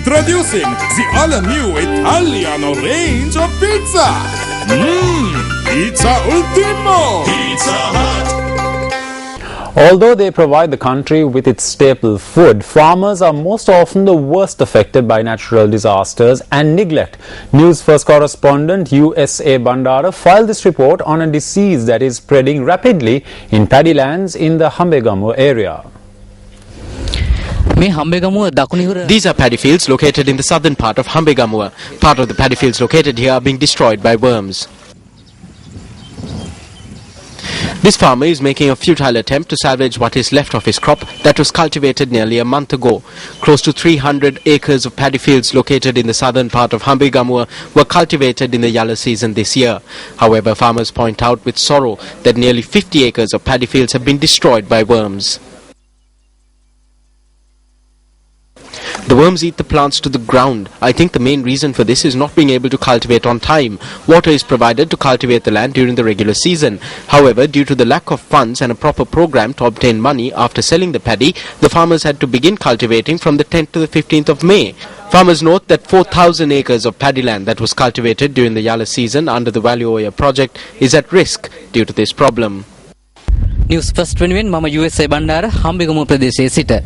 Introducing the all-new Italiano range of pizza. Pizza Ultimo. Pizza Hut. Although they provide the country with its staple food, farmers are most often the worst affected by natural disasters and neglect. News First correspondent USA Bandara filed this report on a disease that is spreading rapidly in paddy lands in the Hambegamu area. These are paddy fields located in the southern part of Hambegamu. Part of the paddy fields located here are being destroyed by worms. This farmer is making a futile attempt to salvage what is left of his crop that was cultivated nearly a month ago. Close to 300 acres of paddy fields located in the southern part of Hambegamu were cultivated in the yellow season this year. However, farmers point out with sorrow that nearly 50 acres of paddy fields have been destroyed by worms. The worms eat the plants to the ground. I think the main reason for this is not being able to cultivate on time. Water is provided to cultivate the land during the regular season. However, due to the lack of funds and a proper program to obtain money after selling the paddy, the farmers had to begin cultivating from the 10th to the 15th of May. Farmers note that 4,000 acres of paddy land that was cultivated during the yellow season under the Value Oya project is at risk due to this problem. News First වෙනුවෙන් මම USA Bandara හම්බෙගමුව ප්‍රදේශයේ සිට.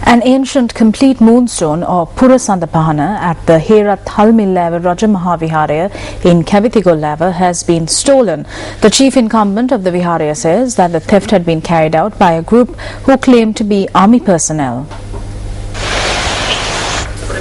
An ancient complete moonstone or Purasandapahana at the Herat Halmillava Raja Mahaviharaya in Kavithigolava has been stolen. The chief incumbent of the Viharaya says that the theft had been carried out by a group who claimed to be army personnel.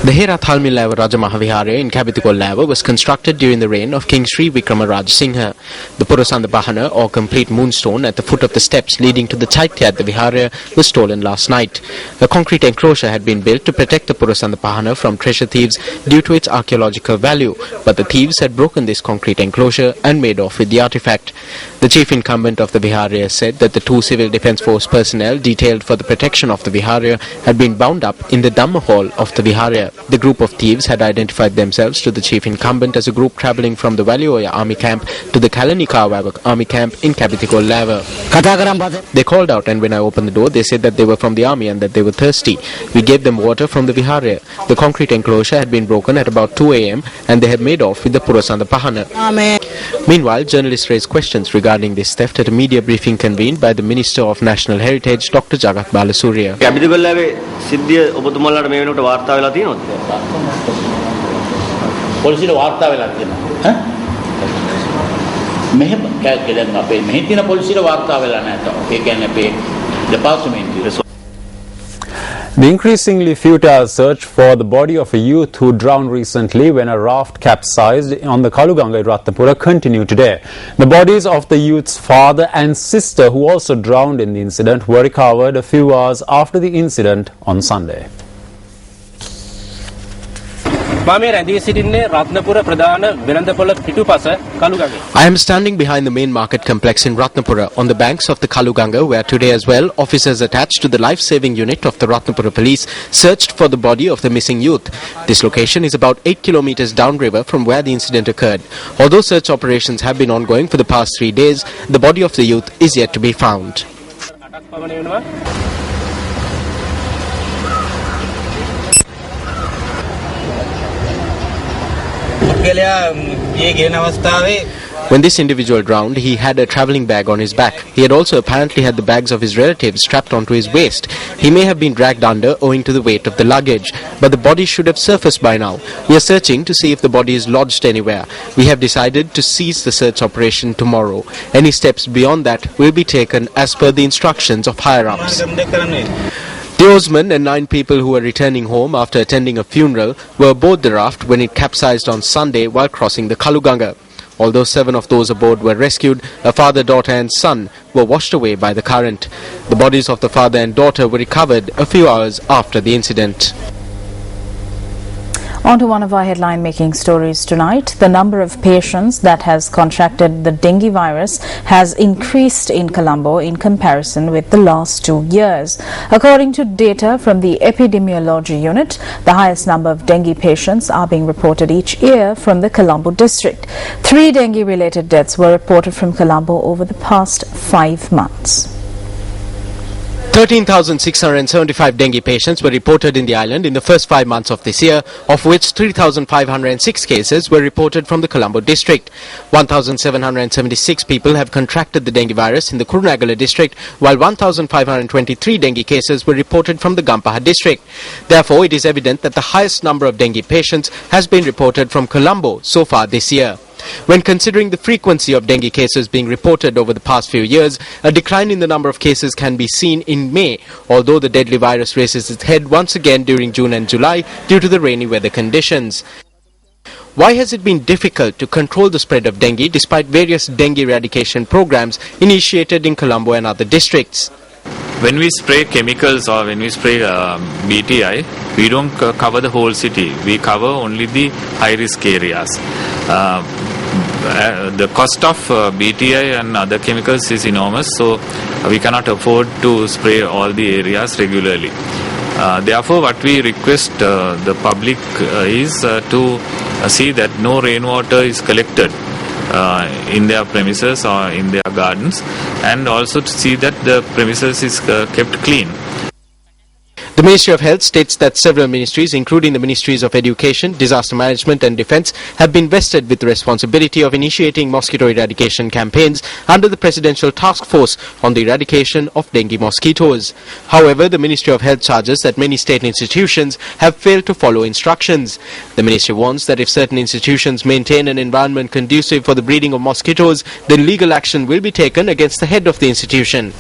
The Herat Halmillava Raja Mahaviharaya in Kavithigolava was constructed during the reign of King Sri Vikramaraj Singha. The Purasandapahana or complete moonstone at the foot of the steps leading to the Chaitya at the Viharaya was stolen last night. A concrete enclosure had been built to protect the Purasandapahana from treasure thieves due to its archaeological value, but the thieves had broken this concrete enclosure and made off with the artifact. The chief incumbent of the Viharaya said that the 2 civil defence force personnel detailed for the protection of the Viharaya had been bound up in the Dhamma hall of the Viharaya. The group of thieves had identified themselves to the chief incumbent as a group travelling from the Valioya army camp to the Kalanikava army camp in Kavithigolava. They called out, and when I opened the door, they said that they were from the army and that they were thirsty. We gave them water from the Viharaya. The concrete enclosure had been broken at about 2 a.m. and they had made off with the Purasandapahana. Meanwhile, journalists raised questions regarding this theft at a media briefing convened by the Minister of National Heritage, Dr. Jagat Balasuriya. පොලිසියට වාර්තා වෙලා තියෙනවා මෙහෙම දැන් අපේ මෙහි තියෙන පොලිසියට වාර්තා වෙලා නැහැ. ඒ කියන්නේ අපේ දෙපාර්තමේන්තුවේ. The increasingly futile search for the body of a youth who drowned recently when a raft capsized on the Kaluganga in Ratnapura continue today. The bodies of the youth's father and sister, who also drowned in the incident, were recovered a few hours after the incident on Sunday. I am standing behind the main market complex in Ratnapura on the banks of the Kaluganga, where today as well officers attached to the life-saving unit of the Ratnapura police searched for the body of the missing youth. This location is about 8 kilometers downriver from where the incident occurred. Although search operations have been ongoing for the past 3 days, the body of the youth is yet to be found. When this individual drowned, he had a travelling bag on his back. He had also apparently had the bags of his relatives strapped onto his waist. He may have been dragged under owing to the weight of the luggage, but the body should have surfaced by now. We are searching to see if the body is lodged anywhere. We have decided to cease the search operation tomorrow. Any steps beyond that will be taken as per the instructions of higher-ups. The oarsmen and 9 people who were returning home after attending a funeral were aboard the raft when it capsized on Sunday while crossing the Kaluganga. Although 7 of those aboard were rescued, a father, daughter and son were washed away by the current. The bodies of the father and daughter were recovered a few hours after the incident. On to one of our headline-making stories tonight. The number of patients that has contracted the dengue virus has increased in Colombo in comparison with the last 2 years. According to data from the epidemiology unit, the highest number of dengue patients are being reported each year from the Colombo district. 3 dengue-related deaths were reported from Colombo over the past 5 months. 13,675 dengue patients were reported in the island in the first 5 months of this year, of which 3,506 cases were reported from the Colombo district. 1,776 people have contracted the dengue virus in the Kurunegala district, while 1,523 dengue cases were reported from the Gampaha district. Therefore, it is evident that the highest number of dengue patients has been reported from Colombo so far this year. When considering the frequency of dengue cases being reported over the past few years, a decline in the number of cases can be seen in May, although the deadly virus raises its head once again during June and July due to the rainy weather conditions. Why has it been difficult to control the spread of dengue despite various dengue eradication programs initiated in Colombo and other districts? When we spray chemicals or when we spray BTI, we don't cover the whole city. We cover only the high-risk areas. The cost of BTI and other chemicals is enormous, so we cannot afford to spray all the areas regularly. Therefore, what we request the public is to see that no rainwater is collected in their premises or in their gardens, and also to see that the premises is kept clean. The Ministry of Health states that several ministries, including the Ministries of Education, Disaster Management and Defence, have been vested with the responsibility of initiating mosquito eradication campaigns under the Presidential Task Force on the eradication of dengue mosquitoes. However, the Ministry of Health charges that many state institutions have failed to follow instructions. The ministry warns that if certain institutions maintain an environment conducive for the breeding of mosquitoes, then legal action will be taken against the head of the institution.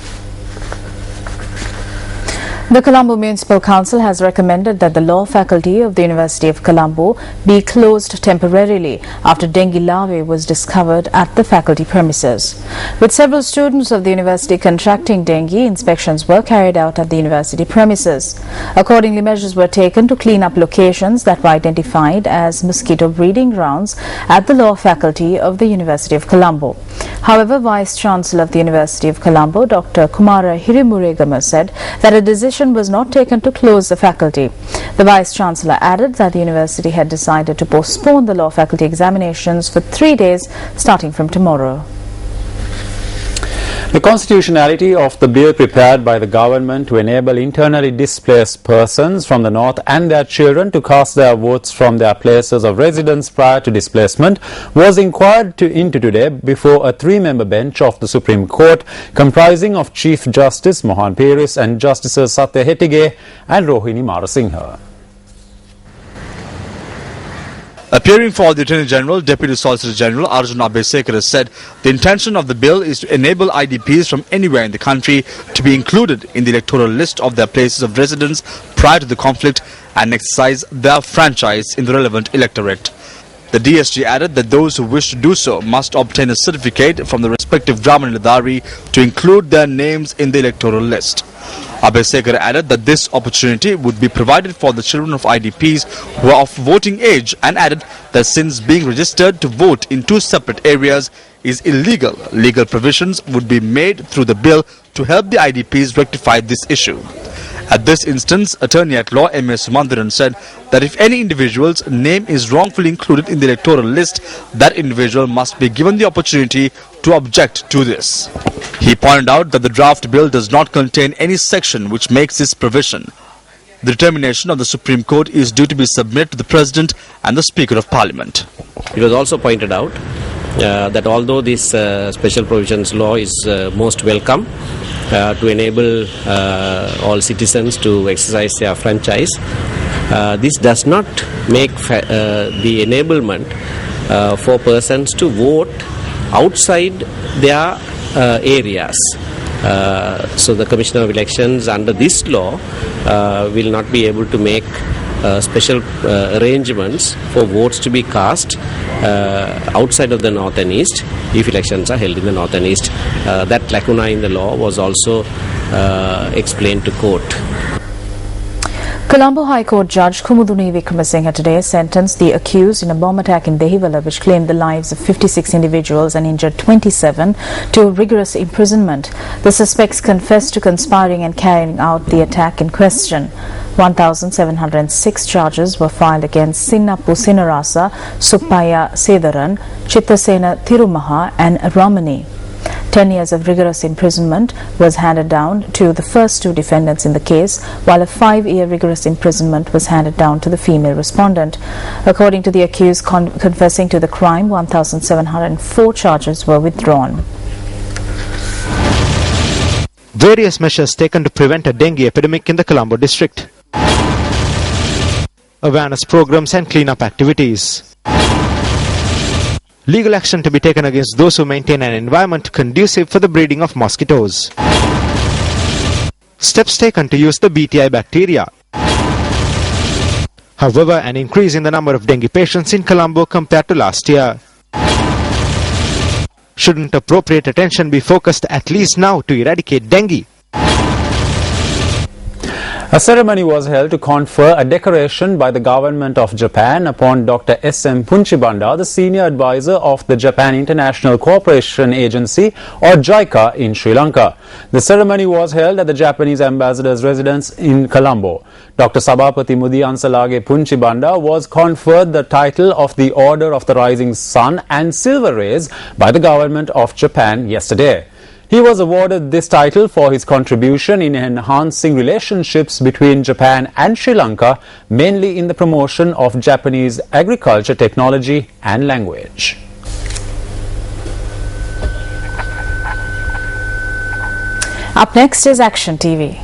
The Colombo Municipal Council has recommended that the law faculty of the University of Colombo be closed temporarily after dengue larvae was discovered at the faculty premises. With several students of the university contracting dengue, inspections were carried out at the university premises. Accordingly, measures were taken to clean up locations that were identified as mosquito breeding grounds at the law faculty of the University of Colombo. However, Vice Chancellor of the University of Colombo, Dr. Kumara Hirimuregama, said that a decision was not taken to close the faculty. The Vice Chancellor added that the university had decided to postpone the law faculty examinations for 3 days starting from tomorrow. The constitutionality of the bill prepared by the government to enable internally displaced persons from the north and their children to cast their votes from their places of residence prior to displacement was inquired into today before a 3-member bench of the Supreme Court comprising of Chief Justice Mohan Peris and Justices Satya Hetige and Rohini Marasinghe. Appearing for the Attorney General, Deputy Solicitor General Arjun Abhisekar said the intention of the bill is to enable IDPs from anywhere in the country to be included in the electoral list of their places of residence prior to the conflict and exercise their franchise in the relevant electorate. The DSG added that those who wish to do so must obtain a certificate from the respective Brahman Ladari to include their names in the electoral list. Abhisekar added that this opportunity would be provided for the children of IDPs who are of voting age, and added that since being registered to vote in 2 separate areas is illegal, legal provisions would be made through the bill to help the IDPs rectify this issue. At this instance, Attorney at Law M.A. Sumandaran said that if any individual's name is wrongfully included in the electoral list, that individual must be given the opportunity to object to this. He pointed out that the draft bill does not contain any section which makes this provision. The determination of the Supreme Court is due to be submitted to the President and the Speaker of Parliament. It was also pointed out that although this special provisions law is most welcome to enable all citizens to exercise their franchise, this does not make the enablement for persons to vote outside their areas. So the Commissioner of Elections under this law will not be able to make special arrangements for votes to be cast outside of the north and east if elections are held in the north and east. That lacuna in the law was also explained to court. Colombo High Court Judge Kumuduni Vikramasinghe today sentenced the accused in a bomb attack in Dehiwala which claimed the lives of 56 individuals and injured 27 to rigorous imprisonment. The suspects confessed to conspiring and carrying out the attack in question. 1,706 charges were filed against Sinappu Sinarasa, Suppaya Sedaran, Chittasena Thirumaha and Ramani. 10 years of rigorous imprisonment was handed down to the first two defendants in the case, while a 5-year rigorous imprisonment was handed down to the female respondent. According to the accused confessing to the crime, 1,704 charges were withdrawn. Various measures taken to prevent a dengue epidemic in the Colombo district. Awareness programs and cleanup activities. Legal action to be taken against those who maintain an environment conducive for the breeding of mosquitoes. Steps taken to use the BTI bacteria. However, an increase in the number of dengue patients in Colombo compared to last year. Shouldn't appropriate attention be focused at least now to eradicate dengue? A ceremony was held to confer a decoration by the government of Japan upon Dr. S.M. Punchibanda, the senior advisor of the Japan International Cooperation Agency or JICA in Sri Lanka. The ceremony was held at the Japanese ambassador's residence in Colombo. Dr. Sabapati Mudiyansalage Punchibanda was conferred the title of the Order of the Rising Sun and Silver Rays by the government of Japan yesterday. He was awarded this title for his contribution in enhancing relationships between Japan and Sri Lanka, mainly in the promotion of Japanese agriculture, technology and language. Up next is Action TV.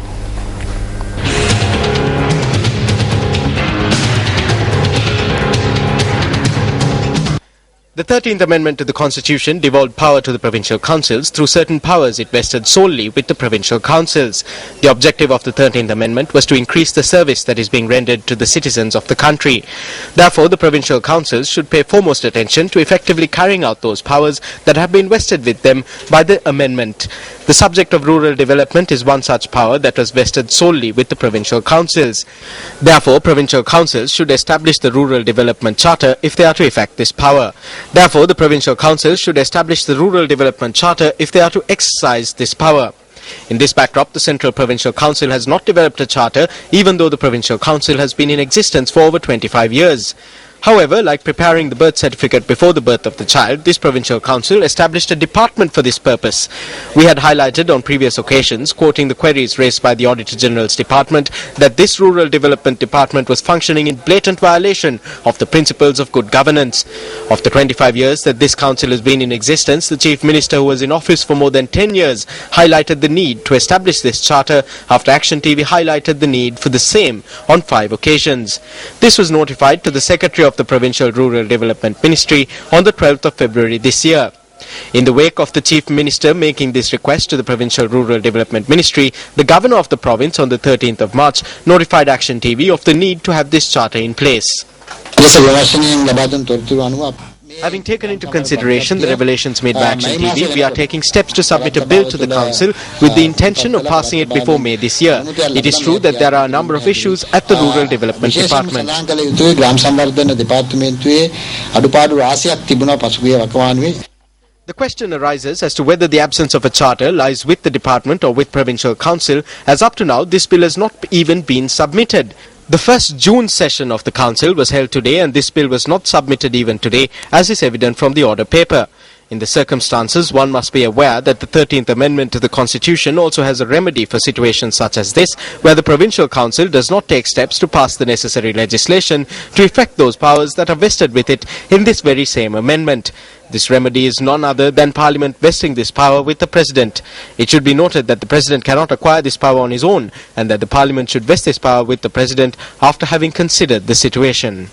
The 13th Amendment to the Constitution devolved power to the provincial councils through certain powers it vested solely with the provincial councils. The objective of the 13th Amendment was to increase the service that is being rendered to the citizens of the country. Therefore, the provincial councils should pay foremost attention to effectively carrying out those powers that have been vested with them by the amendment. The subject of rural development is one such power that was vested solely with the provincial councils. Therefore, provincial councils should establish the Rural Development Charter if they are to effect this power. Therefore, the provincial councils should establish the Rural Development Charter if they are to exercise this power. In this backdrop, the Central Provincial Council has not developed a charter, even though the Provincial Council has been in existence for over 25 years. However, like preparing the birth certificate before the birth of the child, this Provincial Council established a department for this purpose. We had highlighted on previous occasions, quoting the queries raised by the Auditor General's Department, that this Rural Development Department was functioning in blatant violation of the principles of good governance. Of the 25 years that this council has been in existence, the Chief Minister, who was in office for more than 10 years, highlighted the need to establish this charter after Action TV highlighted the need for the same on 5 occasions. This was notified to the Secretary of the Provincial Rural Development Ministry on the 12th of February this year. In the wake of the Chief Minister making this request to the Provincial Rural Development Ministry, the Governor of the province on the 13th of March notified Action TV of the need to have this charter in place. Having taken into consideration the revelations made by Action TV, we are taking steps to submit a bill to the Council with the intention of passing it before May this year. It is true that there are a number of issues at the Rural Development Department. The question arises as to whether the absence of a charter lies with the department or with Provincial Council, as up to now this bill has not even been submitted. The first June session of the Council was held today and this bill was not submitted even today, as is evident from the order paper. In the circumstances, one must be aware that the 13th Amendment to the Constitution also has a remedy for situations such as this, where the Provincial Council does not take steps to pass the necessary legislation to effect those powers that are vested with it in this very same amendment. This remedy is none other than Parliament vesting this power with the President. It should be noted that the President cannot acquire this power on his own, and that the Parliament should vest this power with the President after having considered the situation.